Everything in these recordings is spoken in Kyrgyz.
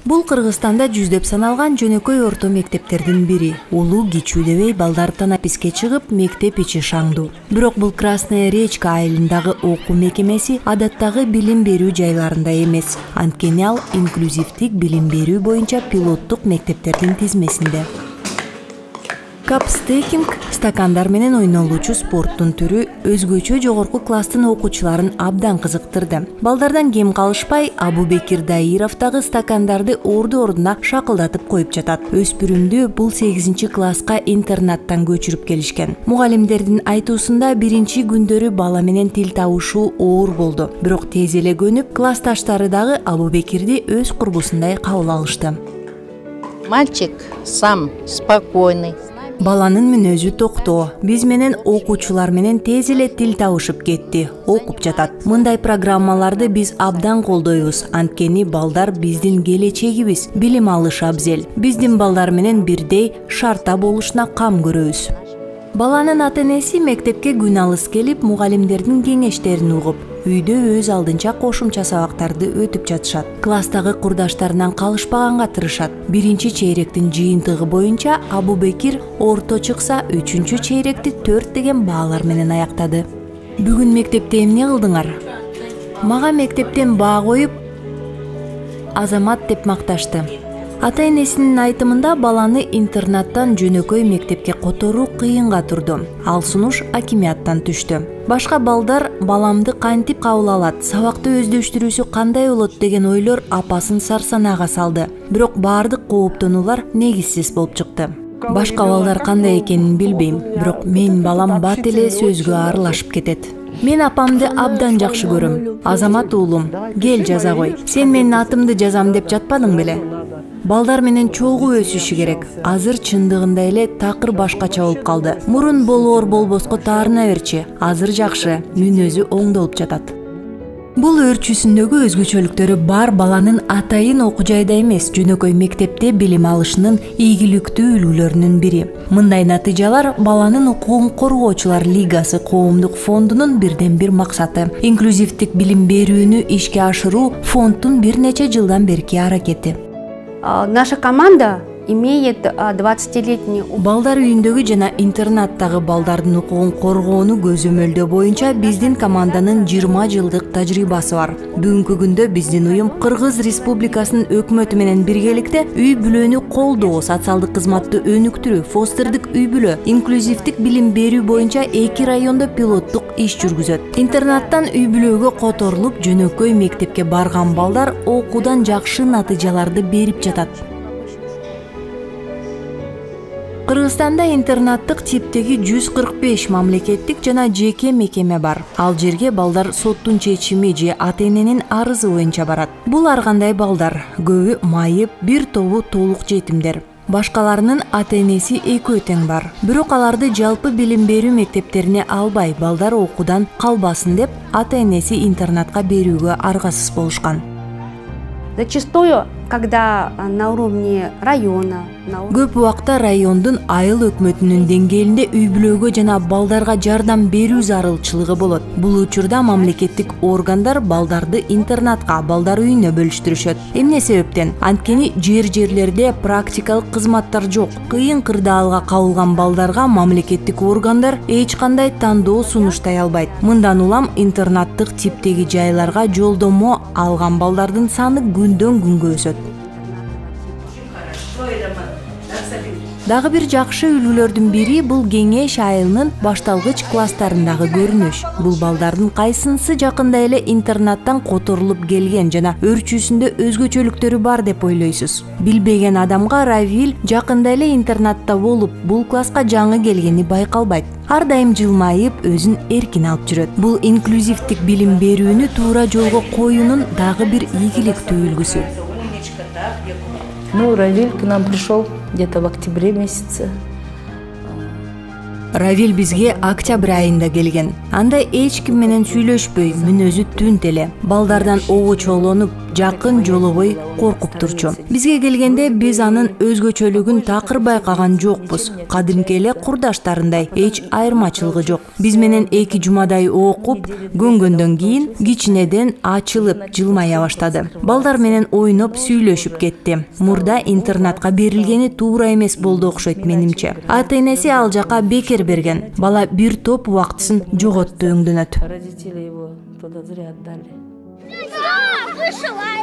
Бул Кыргызстанда жүздөп саналган жөнөкөй орто мектептердин бири. Улуу кичүүдебей балдар танаписке чыгып, мектеп ичи шаңдуу. Бирок бул Красная Речка айылындагы окуу мекемеси адаттагы билим берүү жайларында эмес. Анткени ал инклюзивдик билим берүү боюнча пилоттук мектептердин тизмесинде. Капстейкинг стакандар менен ойнолуучу спорттун түрү өзгөчө жогорку класстын окуучуларын абдан кызыктырды. Балдардан кем калышпай, Абубекир Даиров дагы стакандарды орду-ордуна шакылдатып коюп жатат. Өспүрүмдү бул 8-класска интернаттан көчүрүп келишкен. Мугалимдердин айтуусунда биринчи күндөрү бала менен тил табышуу оор болду. Бирок тез эле көнүп, классташтары дагы Абубекирди өз курбусундай кабыл алышты. Мальчик сам спокойный. Баланын мүнөзү токтоо. Биз менен окуучулар менен тез эле тил табышып кетти, окуп жатат. Мындай программаларды биз абдан колдойбуз. Анткени балдар биздин келечегибиз, билим алышы абзел. Биздин балдар менен бирдей шартта болушуна кам көрөбүз. Баланын ата-энеси мектепке күн алыс келип, мугалимдердин кеңештерин угуп, үйдө өз алдынча кошумча сабактарды өтүп жатышат. Класстагы курдаштарынан калышпаганга тырышат. Биринчи чейректин жыйынтыгы боюнча Абубекир орто чыкса, 3-чейректи 4 деген баалар менен аяктады. Бүгүн мектепте эмне кылдыңар? Мага мектептен баа коюп, Азамат деп макташты. Ата-энесинин айтымында баланы интернаттан жөнөкөй мектепке которуу кыйынга турду. Ал сунуш акимияттан түштү. Башка балдар баламды кантип кабыл алат, сабакты өздөштүрүүсү кандай болот деген ойлор апасын сарсанага салды. Бирок баардык кооптонуулар негизсиз болуп чыкты. Башка балдар кандай экенин билбейм, бирок менин балам бат эле сөзгө аралашып кетет. Мен апамды абдан жакшы көрөм. Азамат уулум, кел жаза кой. Сен менин атымды жазам деп жатпадың беле? Балдар менен чогуу өсүшү керек. Азыр чындыгында эле такыр башкача болуп калды. Мурун болоор болбоско таарына берчи. Азыр жакшы, мүнөзү оңдолуп жатат. Бул өрчүсүндөгү өзгөчөлүктөрү бар баланын атайын окуу жайда эмес, жөнөкөй мектепте билим алышынын ийгиликтүү үлгүлөрүнүн бири. Мындай натыйжалар баланын укугун коргоочулар лигасы коомдук фондунун бирден бир максаты. Инклюзивдик билим берүүнү ишке ашыруу фонддун бир нече жылдан берки аракети. Наша команда имеет 20-летний опыт. Балдар үйүндөгү жана интернаттагы балдардын укугун коргоону көзөмөлдөө боюнча биздин команданын 20 жылдык тажрыйбасы бар. Бүгүнкү күндө биздин уюм Кыргыз Республикасынын өкмөтү менен биргеликте үй бүлөнү колдоо, социалдык кызматты өнүктүрүү, фостердик үй бүлө, инклюзивдик билим берүү боюнча 2 райондо пилоттук иш жүргүзөт. Интернаттан үй бүлөгө которулуп, жөнөкөй мектепке барган балдар окуудан жакшы натыйжаларды берип жатат. Кыргызстанда интернаттык типтеги 145 мамлекеттик жана жеке мекеме бар. Ал жерге балдар соттун чечими же ата-эненин арызы боюнча барат. Бул ар кандай балдар, көбү майып, бир тобу толук жетимдер. Башкаларынын ата-энеси экөө тең бар. Бирок аларды жалпы билим берүү мектептерине албай, балдар окуудан калбасын деп ата-энеси интернатка берүүгө аргасыз болушкан. Зачастую, когда на уровне района, көп убакта райондун айыл өкмөтүнүн деңгээлинде үй бүлөгө жана балдарга жардам берүү зарылчылыгы болот. Бул учурда мамлекеттик органдар балдарды интернатка, балдар үйүнө бөлүштүрүшөт. Эмне себептен? Анткени жерлерде практикалык кызматтар жок. Кыйын кырдаалга кабылган балдарга мамлекеттик органдар эч кандай тандоо сунуштай албайт. Мындан улам интернаттык типтеги жайларга жолдомо алган балдардын саны күндөн күнгө өсөт. Дагы бир жакшы үлгүлөрдүн бири бул Кеңеш айылынын башталгыч класстарындагы көрүнүш. Бул балдардын кайсынысы жакында эле интернаттан которулуп келген жана өрчүүсүндө өзгөчөлүктөрү бар деп ойлойсуз? Билбеген адамга Равил жакында эле интернатта болуп, бул класска жаңы келгени байкалбайт. Ар дайым жылмайып, өзүн эркин алып жүрөт. Бул инклюзивдик билим берүүнү туура жолго коюунун дагы бир ийгиликтүү үлгүсү. Равиль к нам пришел где-то в октябре месяце. Равиль бизге октябрь айында келген. Анда эч ким менен сүйлөшпөй, мүнөзү түнт эле. Балдардан огочолонуп, жакын жолобой коркуп турчу. Бизге келгенде биз анын өзгөчөлүгүн такыр байкаган жокпуз. Кадимки эле курдаштарындай эч айырмачылыгы жок. Биз менен 2 жумадай окуп, көнгөндөн кийин кичинеден ачылып, жылмая баштады. Балдар менен ойноп, сүйлөшүп кетти. Мурда интернатка берилгени туура эмес болду окшойт менимче. Ата-энеси ал жака бекер берген. Бала бир топ убактысын жоготту өңдөнөт. Родители его туда зря отдали.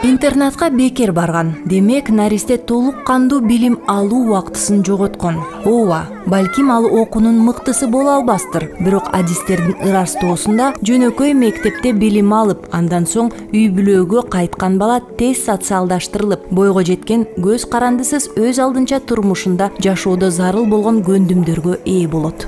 Интернатка бекер барган. Демек, наристе толук кандуу билим алуу убактысын жоготкон. Ооба, балким ал окуунун мыктысы боло албастыр. Бирок адистердин ырастоосунда жөнөкөй мектепте билим алып, андан соң үй бүлөгө кайткан бала тез социалдаштырылып, бойго жеткен көз карандысыз өз алдынча турмушунда жашоодо зарыл болгон көндүмдөргө ээ болот.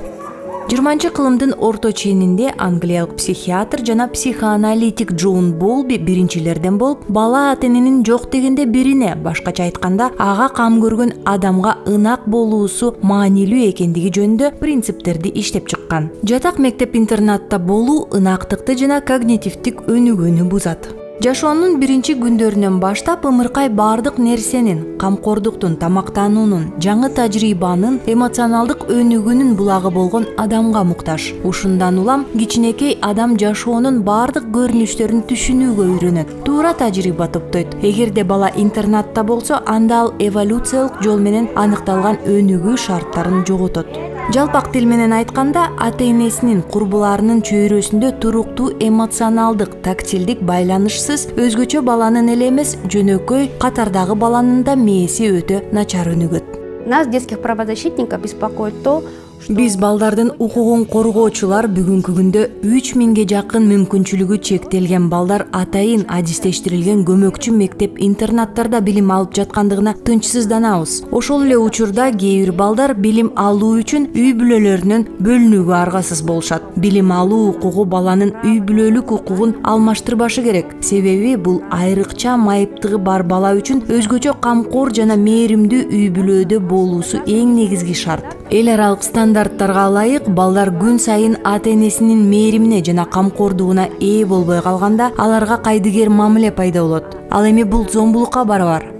20-кылымдын орто ченинде англиялык психиатр жана психоаналитик Джон Болби биринчилерден болуп, бала ата-эненин жок дегенде бирине, башкача айтканда, ага кам көргөн адамга ынак болуусу маанилүү экендиги жөнүндө принциптерди иштеп чыккан. Жатак мектеп-интернатта болуу ынактыкты жана когнитивдик өнүгүүнү бузат. Жашоонун биринчи күндөрүнөн баштап ымыркай бардык нерсенин, камкордуктун, тамактануунун, жаңы тажрыйбанын, эмоционалдык өнүгүүнүн булагы болгон адамга муктаж. Ушундан улам кичинекей адам жашоонун бардык көрүнүштөрүн түшүнүүгө үйрөнөт, туура тажрыйба топтойт. Эгерде бала интернатта болсо, анда ал эволюциялык жол менен аныкталган өнүгүү шарттарын жоготот. Жалпак тил менен айтканда, ата-энесинин, курбуларынын чөйрөсүндө туруктуу эмоционалдык, тактилдик байланышсыз өзгөчө баланын эле эмес, жөнөкөй катардагы баланын да мээси өтө начар өнүгөт. Нас, детских правозащитников, беспокоит то, Биз балдардын укугун коргоочулар бүгүнкү күндө 3000ге жакын мүмкүнчүлүгү чектелген балдар атайын адистештирилген көмөкчү мектеп-интернаттарда билим алып жаткандыгына тынчсызданабыз. Ошол эле учурда кээ бир балдар билим алуу үчүн үй бүлөлөрүнөн бөлүнүүгө аргасыз болушат. Билим алуу укугу баланын үй бүлөлүк укугун алмаштырбашы керек. Себеби бул айрыкча майыптыгы бар бала үчүн өзгөчө камкор жана мээримдүү үй бүлөдө болуусу эң негизги шарт. Эл аралык стандарттарга ылайык балдар күн сайын ата-энесинин мээримине жана камкордугуна ээ болбой калганда аларга кайдыгер мамиле пайда болот. Ал эми бул зомбулукка барабар.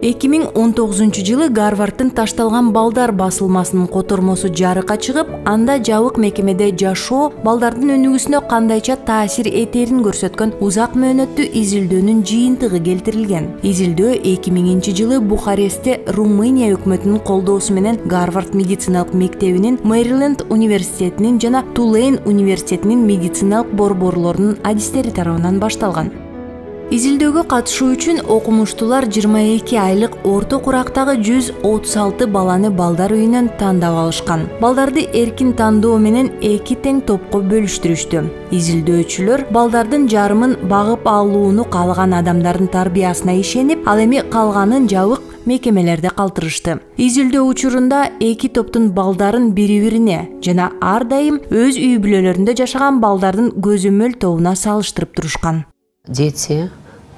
2019-жылы Гарвардтын ташталган балдар басылмасынын котормосу жарыкка чыгып, анда жабык мекемеде жашоо балдардын өнүгүүсүнө кандайча таасир этерин көрсөткөн узак мөөнөттүү изилдөөнүн жыйынтыгы келтирилген. Изилдөө 2000-жылы Бухарестте Румыния өкмөтүнүн колдоосу менен Гарвард медициналык мектебинин, Мэриленд университетинин жана Тулейн университетинин медициналык борборлорунун адистери тарабынан башталган. Изилдөөгө катышуу үчүн окумуштуулар 22 айлык орто курактагы 136 баланы балдар үйүнөн тандап алышкан. Балдарды эркин тандоо менен 2 тең топко бөлүштүрүштү. Изилдөөчүлөр балдардын жарымын багып алууну каалаган адамдардын тарбиясына ишенип, ал эми калганын жабык мекемелерде калтырышты. Изилдөө учурунда 2 топтун балдарын бири-бирине жана ар дайым өз үй бүлөлөрүндө жашаган балдардын көзөмөл тобуна салыштырып турушкан. Дети,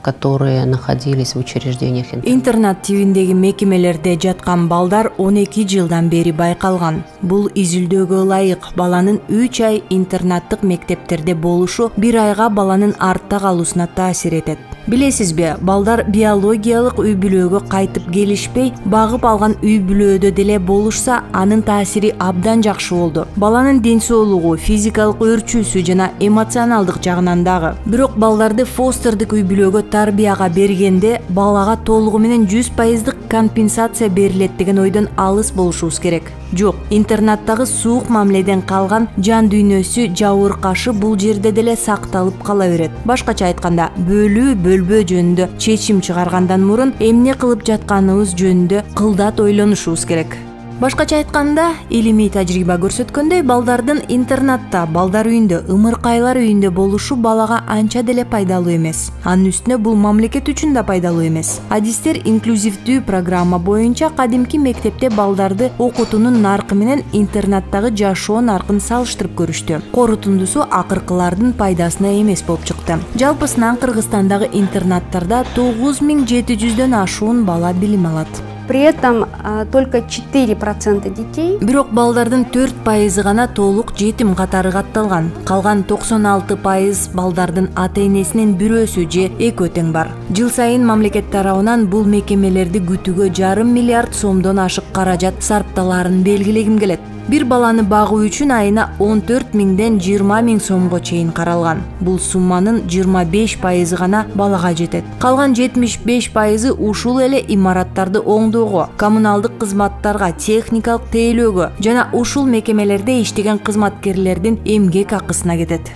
которые находились в учреждениях интернат тибиндеги мекемелерде жаткан балдар 12 жылдан бери байкалган. Бул изилдөөгө ылайык баланын 3 ай интернаттык мектептерде болушу 1 айга баланын артта калуусуна таасир этет. Билесизби, балдар биологиялык үй бүлөгө кайтып келишпей, багып алган үй бүлөдө деле болушса, анын таасири абдан жакшы болду. Баланын ден соолугу, физикалык өрчүүсү жана эмоционалдык жагынан дагы. Бирок балдарды фостердик үй бүлөгө тарбияга бергенде, балага толугу менен 100% компенсация берилет деген ойдон алыс болушубуз керек. Жок, интернаттагы суук мамиледен калган жан дүйнөсү, жабыркашы бул жерде деле сакталып кала берет. Башкача айтканда, бөлбөө жөнүндө чечим чыгаргандан мурун эмне кылып жатканыбыз жөнүндө кылдат ойлонушубуз керек. Башкача айтканда, илимий тажрыйба көрсөткөндөй, балдардын интернатта, балдар үйүндө, ымыркайлар үйүндө болушу балага анча деле пайдалуу эмес. Анын үстүнө бул мамлекет үчүн да пайдалуу эмес. Адистер инклюзивдүү программа боюнча кадимки мектепте балдарды окутуунун наркы менен интернаттагы жашоо наркын салыштырып көрүштү. Корутундусу акыркылардын пайдасына эмес болуп чыкты. Жалпысынан Кыргызстандагы интернаттарда 9700дөн ашуун бала билим алат. При этом только 4% детей Бирок балдардын 4% гана толук жетим катары катталган. Калган 96% балдардын ата-энесинин бирөөсү же экөө тең бар. Жыл сайын мамлекет тарабынан бул мекемелерди күтүүгө 1,5 миллиард сомдон ашык каражат сарпталаарын белгилегим келет. Bir баланы багуу үчүн айына 14 миңден 20 миң сомго чейин каралган. Бул сумманын 25% гана балага жетет. Калган 75% ушул эле имараттарды оңдоого, коммуналдык кызматтарга, техникалык тейлөөгө жана ушул мекемелерде иштеген кызматкерлердин эмгек акысына кетет.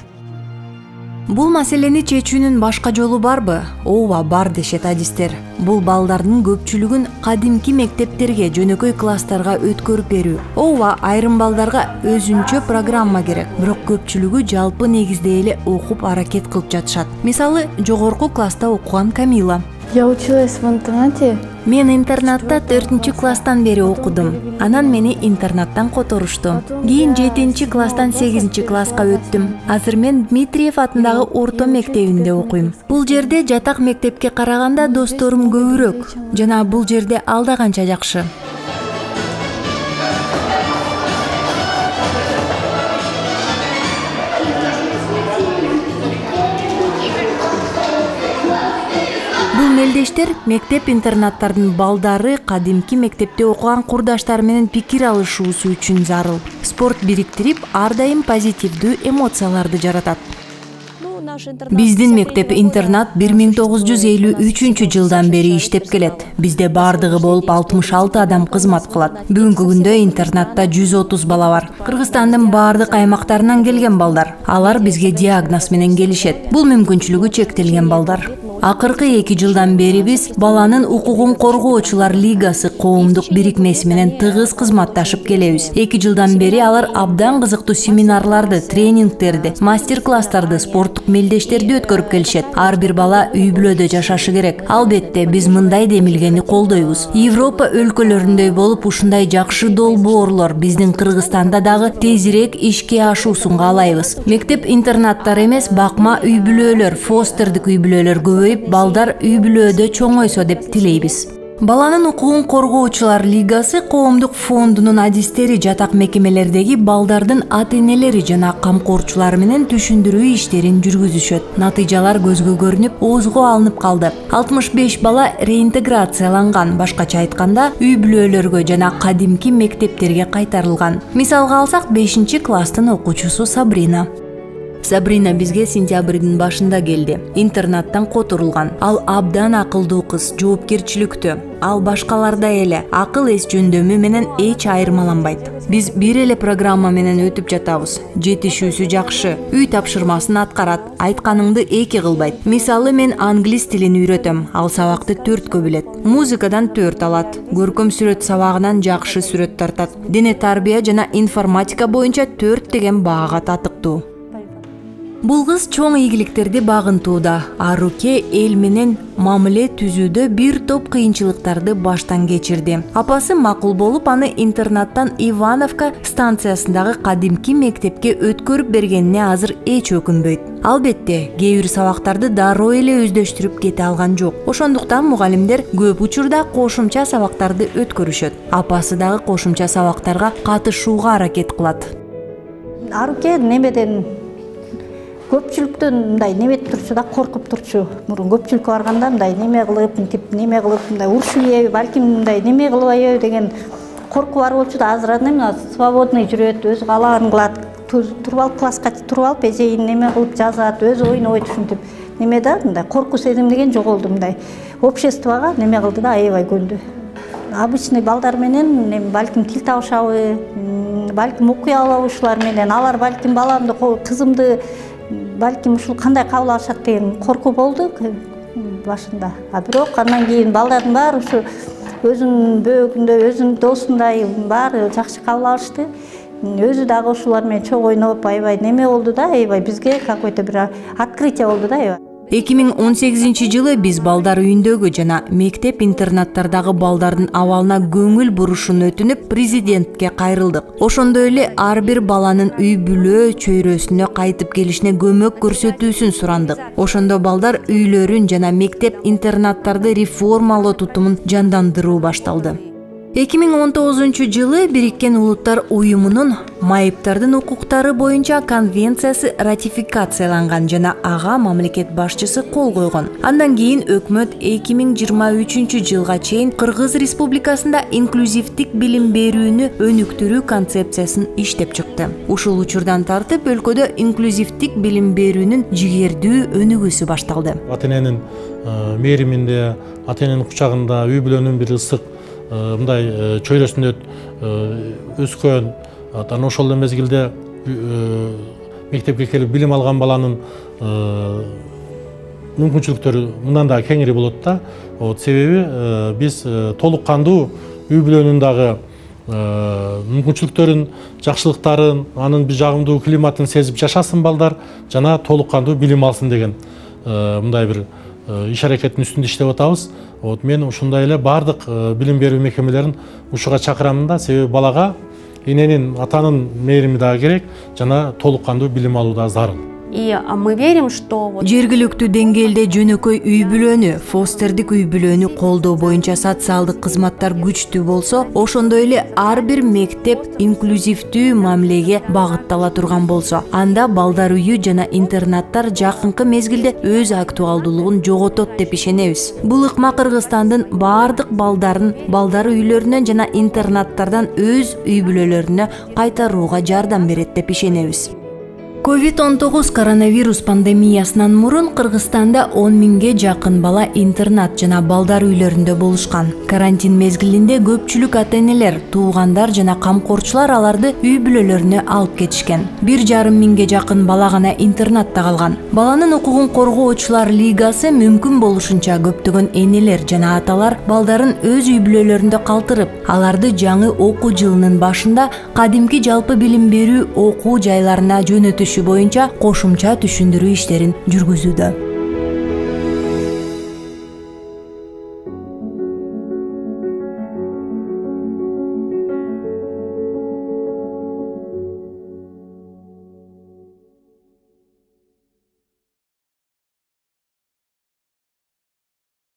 Бул маселени чечүүнүн башка жолу барбы? Ооба, бар дешет адистер. Бул балдардын көпчүлүгүн кадимки мектептерге, жөнөкөй класстарга өткөрүп берүү. Ооба, айрым балдарга өзүнчө программа керек, бирок көпчүлүгү жалпы негизде эле окуп аракет кылып жатышат. Мисалы, жогорку класста окуган Камила. Я училась в интернате. Мен интернатта 4-класстан бери окудум. Анан мени интернаттан которушту. Кийин 7-класстан 8-класска өттүм. Азыр мен Дмитриев атындагы орто мектебинде окуйм. Бул жерде жатак мектепке караганда досторум көбүрөөк. Жана бул жерде алда канча жакшы. Мелдештер мектеп-интернаттардын балдары кадимки мектепте окуган курдаштары менен пикир алышуусу үчүн зарыл. Спорт бириктирип, ар дайым позитивдүү эмоцияларды жаратат. Биздин мектеп-интернат 1953 жылдан бери иштеп келет. Бизде бардыгы болуп 66 адам кызмат кылат. Бүгүнкү күндө интернатта 130 бала бар. Кыргызстандын бардык аймактарынан келген балдар. Алар бизге диагноз менен келишет. Бул мүмкүнчүлүгү чектелген балдар. Акыркы 2 жылдан бери биз баланын укугун коргоочулар лигасы коомдук бирикмеси менен тыгыз кызматташып келебиз. 2 жылдан бери алар абдан кызыктуу семинарларды, тренингтерди, мастер-класстарды, спорттук мелдештерди өткөрүп келишет. Ар бир бала үй бүлөдө жашашы керек. Албетте, биз мындай демилгени колдойбуз. Европа өлкөлөрүндөй болуп ушундай жакшы долбоорлор биздин Кыргызстанда дагы тезирээк ишке ашуусун каалайбыз. Мектеп-интернаттар эмес, бакма үй бүлөлөр, фостердик үй бүлөлөр көбөйүп, балдар үй бүлөөдө чоңойсо деп тилейбиз. Баланын укугун коргоочулар лигасы коомдук фондунун адистери жатак мекемелердеги балдардын ата-энелери жана камкорчулары менен түшүндүрүү иштерин жүргүзүшөт. Натыйжалар көзгө көрүнүп, оозго алынып калды. 65 бала реинтеграцияланган, башкача айтканда, үй бүлөлөргө жана кадимки мектептерге кайтарылган. Мисалга алсак, 5-класстын окуучусу Сабрина. Сабрина бизге сентябрдын башында келди. Интернаттан которулган. Ал абдан акылдуу кыз, жоопкерчиликтүү. Ал башкалардай эле акыл эс жөндөмү менен эч айырмаланбайт. Биз бир эле программа менен өтүп жатабыз. Жетишүүсү жакшы, үй тапшырмасын аткарат, айтканыңды 2 кылбайт. Мисалы, мен англис тилин үйрөтөм, ал сабакты 4кө билет. Музыкадан 4 алат, көркөм сүрөт сабагынан жакшы сүрөт тартат. Дене тарбия жана информатика боюнча 4 деген баага татыктуу. Бул кыз чоң ийгиликтерди багынтууда. Аруке эл менен мамиле түзүүдө бир топ кыйынчылыктарды баштан кечирди. Апасы макул болуп, аны интернаттан Ивановка станциясындагы кадимки мектепке өткөрүп бергенине азыр эч өкүнбөйт. Албетте, кээ бир сабактарды дароо эле өздөштүрүп кете алган жок. Ошондуктан мугалимдер көп учурда кошумча сабактарды өткөрүшөт. Апасы дагы кошумча сабактарга катышууга аракет кылат. Аруке немеден көпчүлүктөн мындай неметип турчу да, коркуп турчу. Мурун көпчүлүккө барганда мындай неме кылып, мындай урушуй, балким мындай неме кылбайбы деген корку бар болчу да. Азыр аны свободный жүрөт, өзү каалаганын кылат. Туруп алып класска туруп алып эжейин неме кылып жазат, өзү ойнойт ушинтип. Неме да мындай корку сезим деген жоголду, мындай обществого неме кылды да, аябай көндү. Обычный балдар менен балким тил табышабы, балким окуй албашулар менен, алар балким баламды, кызымды балким ушул кандай кабыл алышат деген корку болду башында. Бирок андан кийин балдардын баары ушу өзүнүн бөөгүндө, өзүнүн досундай баары жакшы кабыл алышты. Өзү дагы ушулар менен чогуу ойноп, аябай неме болду да, аябай бизге какой-то бир открытие болду да. 2018-жылы биз балдар үйүндөгү жана мектеп интернаттардагы балдардын абалына көңүл бурушун өтүнүп президентке кайрылдык. Ошондой эле ар бир баланын үй бүлө чөйрөсүнө кайтып келишине көмөк көрсөтүүсүн сурандык. Ошондо балдар үйлөрүн жана мектеп интернаттарды реформалоо тутумун жандандыруу башталды. 2019-жылы Бириккен Улуттар Уюмунун майыптардын укуктары боюнча конвенциясы ратификацияланган жана ага мамлекет башчысы кол койгон. Андан кийин өкмөт 2023-жылга чейин Кыргыз Республикасында инклюзивдик билим берүүнү өнүктүрүү концепциясын иштеп чыкты. Ушул учурдан тартып өлкөдө инклюзивдик билим берүүнүн жигердүү өнүгүүсү башталды. Ата-эненин мээриминде, ата-эненин кучагында үй бүлөнүн бир ысык мындай чөйрөсүндө өскөн, анан ошол эле мезгилде мектепке келип билим алган баланын мүмкүнчүлүктөрү мындан да кеңири болот да. Себеби биз толук кандуу үй бүлөнүн дагы мүмкүнчүлүктөрүн, жакшылыктарын, анын бир жагымдуу климатын сезип жашасын балдар, жана толук кандуу билим алсын деген мындай бир иш аракеттин үстүндө иштеп атабыз. Мен ушундай эле бардык билим берүү мекемелерин ушуга чакырамын да, себеби балага эненин, атанын мээрими дагы керек, жана толук кандуу билим алуу да зарыл. И мы верим, что жергиликтүү деңгээлде жөнөкөй үй бүлөнү, фостердик үй бүлөнү колдоо боюнча социалдык кызматтар күчтүү болсо, ошондой эле ар бир мектеп инклюзивдүү мамилеге багыттала турган болсо, анда балдар үйү жана интернаттар жакынкы мезгилде өз актуалдуулугун жоготот деп ишенебиз. Бул ыкма Кыргызстандын бардык балдарын балдар үйлөрүнөн жана интернаттардан өз үй бүлөлөрүнө кайтарууга жардам берет деп ишенебиз. COVID-19 коронавирус пандемиясынан мурун Кыргызстанда 10 миңге жакын бала интернат жана балдар үйлөрүндө болушкан. Карантин мезгилинде көпчүлүк ата-энелер, туугандар жана камкорчулар аларды үй бүлөлөрүнө алып кетишкен. 1,5 миңге жакын бала гана интернатта калган. Баланын укугун коргоочулар лигасы мүмкүн болушунча көптөгөн энелер жана аталар балдарын өз үй бүлөлөрүндө калтырып, аларды жаңы окуу жылынын башында кадимки жалпы билим берүү окуу жайларына жөнөтүш боюнча кошумча түшүндүрүү иштерин жүргүзүүдө.